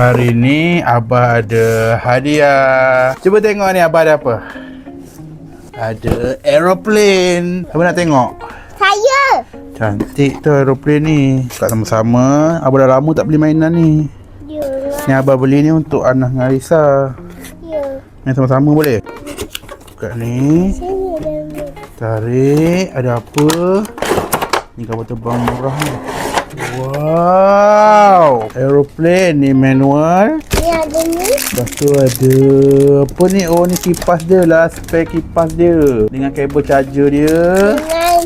Hari ni Abah ada hadiah. Cuba tengok ni Abah ada apa. Ada aeroplane. Abah nak tengok? Saya. Cantik tu aeroplane ni. Kat sama-sama. Abah dah lama tak beli mainan ni. Ya. Ni Abah beli ni untuk Anah dengan Arisa. Ya. Main sama-sama boleh? Buka ni. Sini ada. Tarik. Ada apa? Ni kapal terbang murah ni. Wow, aeroplane ni manual. Ni ada ni. Lepas tu ada apa ni? Oh ni kipas dia lah, spare kipas dia dengan kabel charger dia. Dengan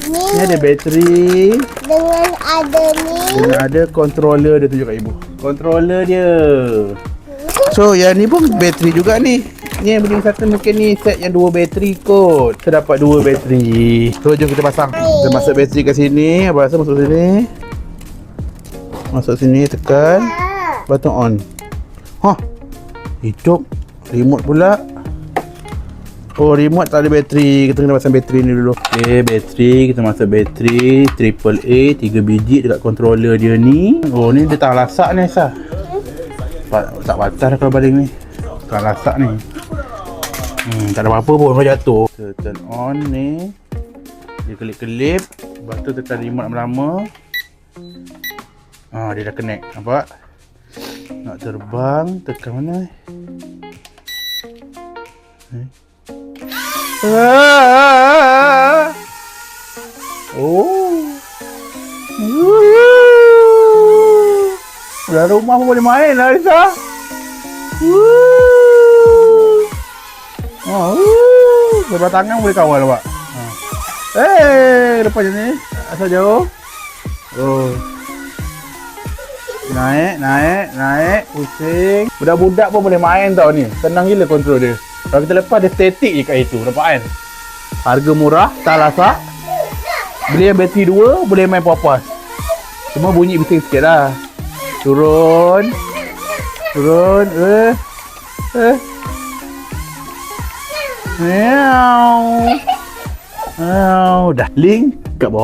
ni. Ni ada bateri. Dengan ada ni. Dengan ada controller dia, tunjuk kat ibu. Controller dia. So yang ni pun bateri juga ni. Ni yang beli satu mungkin ni set yang 2 bateri kot. Kita dapat 2 bateri. So jom kita pasang. Kita masuk bateri kat sini. Abang rasa masuk sini. Masuk sini, tekan. Lepas tu on. Hah, hidup. Remote pula. Oh, remote tak ada bateri. Kita kena pasang bateri ni dulu. Okay, bateri. Kita masuk bateri AAA 3 biji dekat controller dia ni. Oh, ni dia tak lasak ni Aisyah. Tak patah dah kalau baling ni. Tak lasak ni. Tak ada apa-apa pun kalau jatuh. Kita turn on ni. Dia kelip-kelip. Lepas tu tekan remote lama-lama. Dia dah connect. Nampak? Nak terbang. Tekan mana? Oh. Dah rumah pun boleh main lah Risa. Sebelah tangan boleh kawal nampak. Depan je ni. Asal jauh. Oh. Naik, pusing. Budak-budak pun boleh main tau ni. Senang gila kontrol dia. Kalau kita lepas dia statik je kat itu, nampak kan? Harga murah, tak lasak. Beli yang bateri 2, boleh main puas-puas. Cuma bunyi bising sikit lah. Turun. Dah link kat bawah.